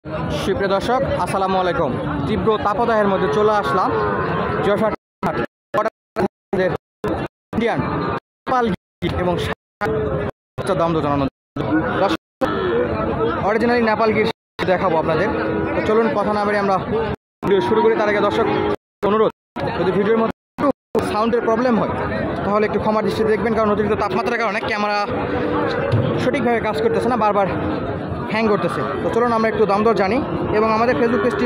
সুপ্রিয় দর্শক, আসসালামু আলাইকুম। তীব্র তাপদাহের মধ্যে চলে আসলাম যশোর ইন্ডিয়ান নেপাল এবং দাম জানানো অরিজিনালি নেপাল গির দেখাবো আপনাদের। তো চলুন কথা না বেরিয়ে আমরা ভিডিও শুরু করি। তার আগে দর্শক অনুরোধ, যদি ভিডিওর মধ্যে সাউন্ডের প্রবলেম হয় তাহলে একটু ক্ষমার দৃষ্টিতে দেখবেন, কারণ অতিরিক্ত তাপমাত্রার কারণে ক্যামেরা সঠিকভাবে কাজ করতেছে না, বারবার হ্যাং করতেছে। তো চলুন আমরা একটু দাম দর জানি এবং আমাদের ফেসবুক পেজটি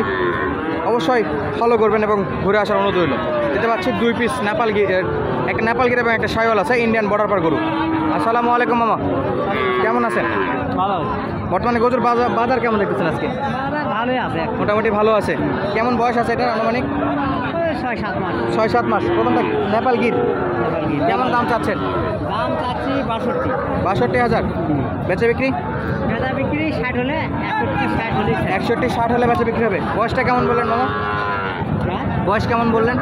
অবশ্যই ফলো করবেন এবং ঘুরে আসার অনুরোধ রইল। দেখতে পাচ্ছি 2 পিস নেপাল গির, একটা নেপাল গির এবং একটা শাইওয়াল আছে, ইন্ডিয়ান বর্ডার পার গরু। আসসালামু আলাইকুম মামা, কেমন আছেন? ভালো। বর্তমানে গরুর বাজার কেমন দেখতেছেন আজকে? ভালোই আছে, মোটামুটি ভালো আছে। কেমন বয়স আছে এটা আনুমানিক? 6-7 মাস। 6-7 মাস। প্রথমটা নেপাল গির, কেমন দাম চাচ্ছেন? দাম চাচ্ছি 62। 62,000। বেচে বিক্রি? বেচা বিক্রি 60 হলে 61-60 হলে 61-60 হলে বেচে বিক্রি হবে। বয়সটা কেমন বললেন মামা? বয়স কেমন বললেন?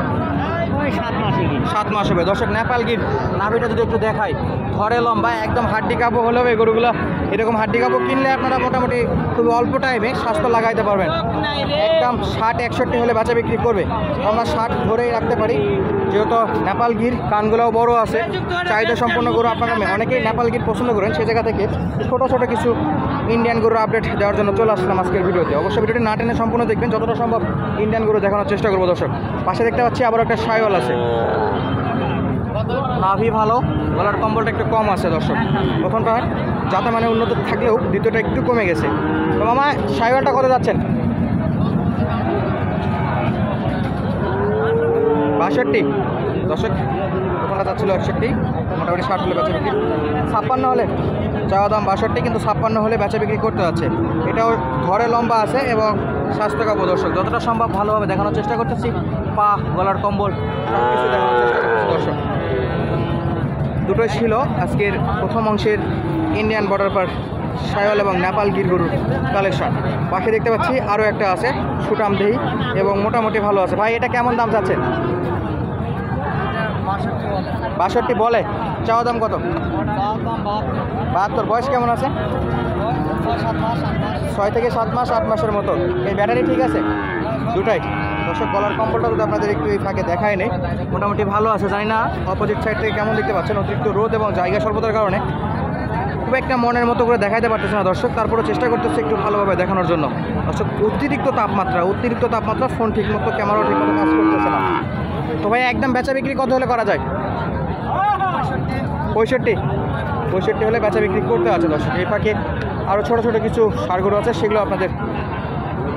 ওই 7 মাসে কি 7 মাস হবে। দর্শক নেপাল গির নাভিটা যদি একটু দেখাই, ঘরে লম্বা একদম হাড্ডি কাবু হলেও এই গরুগুলো এরকম হাড্ডি কাবু কিনলে আপনারা মোটামুটি খুব অল্প টাইমে স্বাস্থ্য লাগাইতে পারবেন। একদম 60-61 হলে বেচা বিক্রি করবে। আমরা 60 ধরেই রাখতে পারি, যেহেতু নেপাল গির কানগুলোও বড় আছে, চাহিদা সম্পন্ন গরু। আপনারা অনেকেই নেপাল গির পছন্দ করেন, সে জায়গা থেকে ছোটো ছোটো কিছু ইন্ডিয়ান গরুর আপডেট দেওয়ার জন্য চলে আসলাম আজকের ভিডিওতে। অবশ্যই ভিডিওটি না টেনে সম্পূর্ণ দেখবেন, যতটা সম্ভব ইন্ডিয়ান গরু দেখানোর চেষ্টা করবো। দর্শক পাশে দেখতে পাচ্ছি আবার একটা শাইওয়াল আছে, নাভি ভালো, গলার কম্বলটা একটু কম আছে। দর্শক প্রথমটা যাতে মানে উন্নত থাকলেও দ্বিতীয়টা একটু কমে গেছে। তো মামা শাইওয়ালটা কত যাচ্ছেন? 62। দর্শক প্রথমটা যাচ্ছিল 61, মোটামুটি 60 হলে বেচা বিক্রি। 56 হলে চাওয়া দাম 62, কিন্তু 56 হলে বেচা বিক্রি করতে যাচ্ছে। এটাও ঘরে লম্বা আছে এবং স্বাস্থ্যকর। দর্শক যতটা সম্ভব ভালোভাবে দেখানোর চেষ্টা করতেছি, পা, গলার কম্বল সব কিছু দেখানোর চেষ্টা করতেছি। দর্শক দুটোই ছিল আজকের প্রথম অংশের ইন্ডিয়ান বর্ডার পার শাইওয়াল এবং নেপাল গির গরুর কালেকশন। পাখি দেখতে পাচ্ছি আরও একটা আছে, সুটামদেহি এবং মোটামুটি ভালো আছে। ভাই এটা কেমন দাম চাচ্ছেন? 62 বলে। চাওয়া দাম কত? 72। বয়স কেমন আছে? 6 থেকে 7 মাস, 8 মাসের মতো। এই ব্যাটারি ঠিক আছে দুটাই। দর্শক গলার কম্বলটা যদি আপনাদের একটু এই ফাঁকে দেখায় নেই, মোটামুটি ভালো আছে। জানি না অপোজিট সাইড থেকে কেমন দেখতে পাচ্ছেন, অতিরিক্ত রোদ এবং জায়গা স্বল্পতার কারণে খুব একটা মনের মতো করে দেখাইতে পারতেছে না দর্শক। তারপরে চেষ্টা করতেছে একটু ভালোভাবে দেখানোর জন্য। দর্শক অতিরিক্ত তাপমাত্রা, ফোন ঠিকমতো, ক্যামেরাও ঠিকমতো কাজ করতেছে না। তো ভাই একদম বেচা বিক্রি কত হলে করা যায়? 65 হলে বেচা বিক্রি করতে আছে। দর্শক এই ফাঁকে আরও ছোটো ছোটো কিছু ষাঁড় গরু আছে, সেগুলো আপনাদের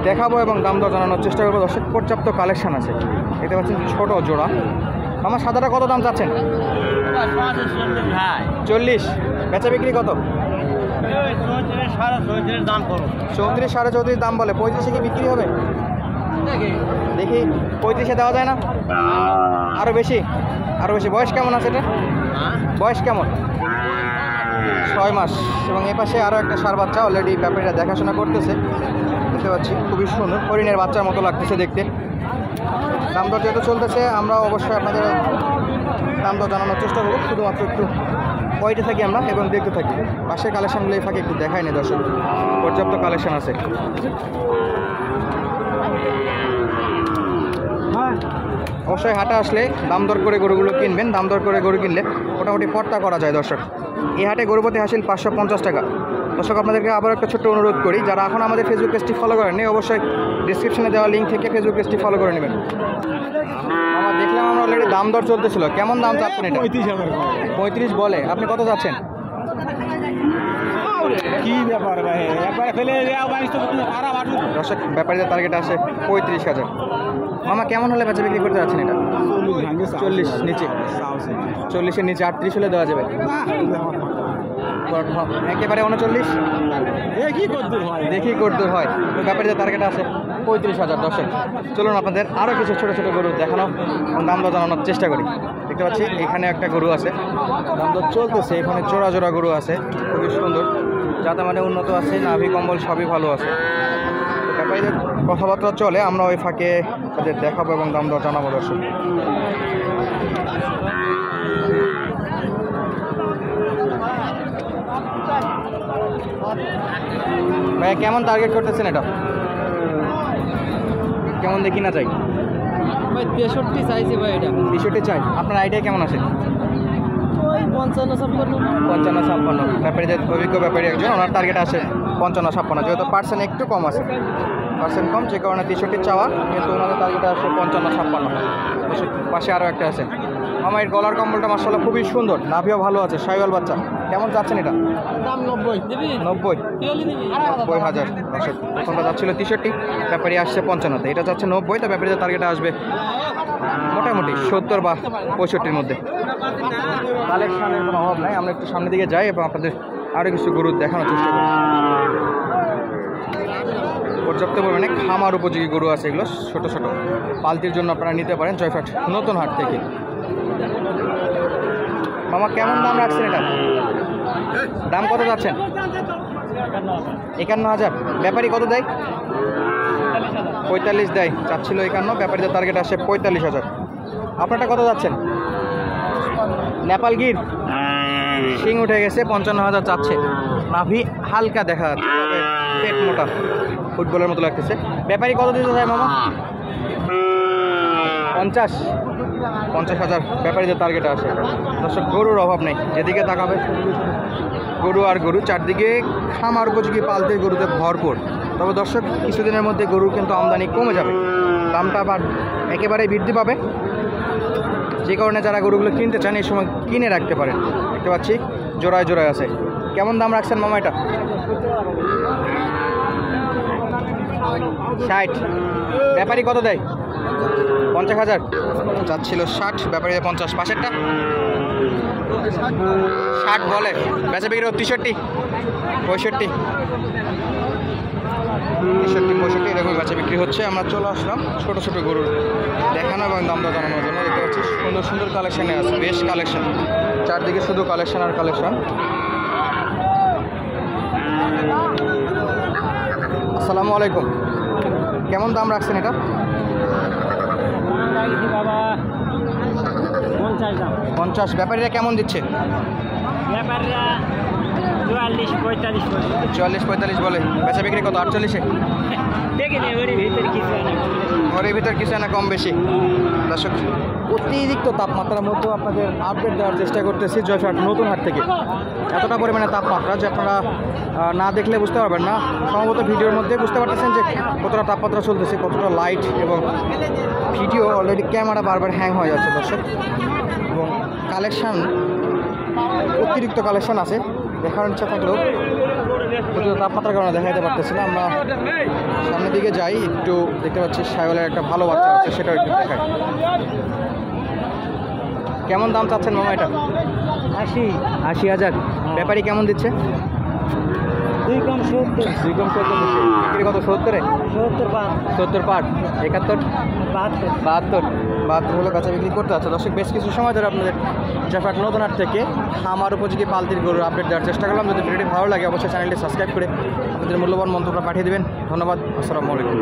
দেখাবো এবং দাম দর জানানোর চেষ্টা করবো। দর্শক পর্যাপ্ত কালেকশান আছে, দেখতে পাচ্ছেন ছোটো জোড়া। আমার সাদাটা কত দাম চাচ্ছেন? 40। বেচা বিক্রি কত? 34-34.5 দাম বলে। 35 কি বিক্রি হবে? দেখি 35-এ দেওয়া যায় না? আরও বেশি। বয়স কেমন আছে এটা? বয়স কেমন? 6 মাস। এবং এ পাশে আরও একটা ষাঁড় বাচ্চা অলরেডি ব্যাপারীরা দেখাশোনা করতেছে, দেখতে পাচ্ছি খুবই সুন্দর, হরিণের বাচ্চার মতো লাগতেছে দেখতে। দাম দর যেহেতু চলতেছে, আমরা অবশ্যই আপনাদের দাম দর জানানোর চেষ্টা করব। শুধুমাত্র একটু ওয়েটে থাকি আমরা এবং দেখতে থাকি। পাশের কালেকশানগুলো এই ফাঁকে একটু দেখায় নি দর্শক, পর্যাপ্ত কালেকশান আছে। অবশ্যই হাটে আসলে দাম দর করে গরুগুলো কিনবেন। দাম দর করে গরু কিনলে মোটামুটি পর্তা করা যায়। দর্শক এই হাটে গরু প্রতি হাসিল 550 টাকা। দর্শক আপনাদেরকে আবার একটা ছোট্ট অনুরোধ করি, যারা এখন আমাদের ফেসবুক পেজটি ফলো করেননি, অবশ্যই ডিসক্রিপশনে দেওয়া লিঙ্ক থেকে ফেসবুক পেজটি ফলো করে নেবেন। আমরা দেখলাম আমরা অলরেডি দাম দর চলতেছিল। কেমন দাম চাচ্ছেন এটা? 35 বলে। আপনি কত যাচ্ছেন? কি ব্যাপার ভাই, একবার ফেলে দর্শক ব্যাপারীদের টার্গেট আসে 35,000। মামা কেমন হলে বেচা বিক্রি করতে যাচ্ছেন এটা? 40 নিচে, 40-এর নিচে 38 হলে দেওয়া যাবে। একেবারে 39? দেখি কদ্দূর হয়। ব্যাপারীদের টার্গেট আছে 35,000। দর্শক চলুন আপনাদের আরও কিছু ছোটো ছোটো গরু দেখানো এবং দাম দর জানানোর চেষ্টা করি। দেখতে পাচ্ছি এখানে একটা গরু আছে, দাম দর চলতেছে। এখানে জোড়া গরু আছে, খুবই সুন্দর, যাতে মানে উন্নত আছে, নাভি কম্বল সবই ভালো আছে। ব্যাপারীদের কথাবার্তা চলে, আমরা ওই ফাঁকে তাদের দেখাবো এবং দাম দর জানাবো। দর্শক ভাইয়া কেমন টার্গেট করতেছেন এটা? কেমন দিয়ে কিনা চাই? ভাই 63 চাইছি ভাই এটা। 63 চাই। আপনার আইডিয়া কেমন আছে? ওই 55-56। 55-56। ব্যাপারীদের অভিজ্ঞ ব্যাপারী একজন, ওনার টার্গেট আছে 55-56, যেহেতু পার্সেন্ট একটু কম আছে, পার্সেন্ট কম, যে কারণে 63 চাওয়া, কিন্তু ওনাদের টার্গেট আছে 55-56। পাশে আরও একটা আছে। আমার এই গলার কম্বলটা মাশাআল্লাহ খুবই সুন্দর, নাভিও ভালো আছে, শাহিওয়াল বাচ্চা। কেমন চাচ্ছেন এটা? দাম 90 দিবি? 90। 90,000। প্রথমটা যাচ্ছিল 63, ব্যাপারী আসছে 55-তে, এটা যাচ্ছে 90, তো ব্যাপারীদের টার্গেটে আসবে মোটামুটি 70 বা 65-র মধ্যে। কালেকশনের কোনো অভাব নাই। আমরা একটু সামনের দিকে যাই এবং আপনাদের আরও কিছু গরু দেখানোর চেষ্টা করি। পর্যাপ্ত পরিমাণে খামার উপযোগী গরু আছে, এগুলো ছোট ছোট পালতির জন্য আপনারা নিতে পারেন জয়ফ্রাট নতুন হাট থেকে। মামা কেমন দাম রাখছেন এটা? দাম কত যাচ্ছেন? 51,000। ব্যাপারী কত দেয়? 45 দেয়, চাচ্ছিল 51, ব্যাপারীদের টার্গেট আসে 45,000। আপনারটা কত যাচ্ছেন? নেপাল গির শিং উঠে গেছে, 55,000 চাচ্ছে। নাভি হালকা দেখা যাচ্ছে, তবে পেট মোটা, ফুটবলের মতো লাগতেছে। ব্যাপারী কত দিতে চায় মামা? 50,000 ব্যাপারীদের টার্গেটে আসে। দর্শক গরুর অভাব নেই, যেদিকে তাকাবে গরু আর গরু, চারদিকে খামার উপযোগী পালতে গরুতে ভরপুর। তবে দর্শক কিছুদিনের মধ্যে গরুর কিন্তু আমদানি কমে যাবে, দামটা আবার একেবারেই বৃদ্ধি পাবে, যে কারণে যারা গরুগুলো কিনতে চান এই সময় কিনে রাখতে পারেন। দেখতে পাচ্ছি জোড়ায় জোড়ায় আছে। কেমন দাম রাখছেন মামা এটা? 60। ব্যাপারী কত দেয়? 50,000। যাচ্ছিল 60, ব্যাপারী 50। পাশেরটা 60 বলে, বেচা বিক্রি 63, 65, 65 এরকম বেচা বিক্রি হচ্ছে। আমরা চলে আসলাম ছোটো ছোটো গরুর দেখানো এবং দাম দর জানানোর জন্য। দেখতে পাচ্ছি সুন্দর সুন্দর কালেকশানে আছে, বেশ কালেকশন, চারদিকে শুধু কালেকশন আর কালেকশন। আসসালামু আলাইকুম, কেমন দাম রাখছেন এটা? বাবা 50 দাম। 50। ব্যাপারীরা কেমন দিচ্ছে? ব্যাপাররা 44-45 বলে। 44-45 বলে, বেচা বিক্রি কত? 48-এ। দেখি নে ওর ভিতরে কিছু না, ঘরের ভিতর কিছু না কম বেশি। দর্শক অতিরিক্ত তাপমাত্রার মধ্যেও আপনাদের আপডেট দেওয়ার চেষ্টা করতেছি জয়ফ্রাট নতুন হাট থেকে। এতটা পরিমাণে তাপমাত্রা যে আপনারা না দেখলে বুঝতে পারবেন না, সম্ভবত ভিডিওর মধ্যে বুঝতে পারতেছেন যে কতটা তাপমাত্রা চলতেছে, কতটা লাইট, এবং ভিডিও অলরেডি ক্যামেরা বারবার হ্যাং হয়ে যাচ্ছে দর্শক। এবং কালেকশান, অতিরিক্ত কালেকশান আছে, দেখার ইচ্ছা থাকলেও তাপমাত্রার কারণে দেখাতে পারতেছি না। আমরা সামনের দিকে যাই, একটু দেখতে পাচ্ছি শাহিওয়ালের একটা ভালো বাচ্চা আছে, সেটাও একটু দেখাই। কেমন দাম চাচ্ছেন মামা এটা? 80,000। ব্যাপারী কেমন দিচ্ছে? 2 কম 70। 2 কম 70 দিচ্ছে। বিক্রি কত? 70-এ। 70 পার। 71, 72 হলো কাঁচা বিক্রি করতে আছে। দর্শক বেশ কিছু সময় ধরে আপনাদের জয়ফ্রাট নতুন হাট থেকে খামার উপযোগী পালতির গরুর আপডেট দেওয়ার চেষ্টা করলাম। যদি ভিডিওটি ভালো লাগে অবশ্যই চ্যানেলটি সাবস্ক্রাইব করে আপনাদের মূল্যবান মন্তব্য পাঠিয়ে দেবেন। ধন্যবাদ। আসসালামু আলাইকুম।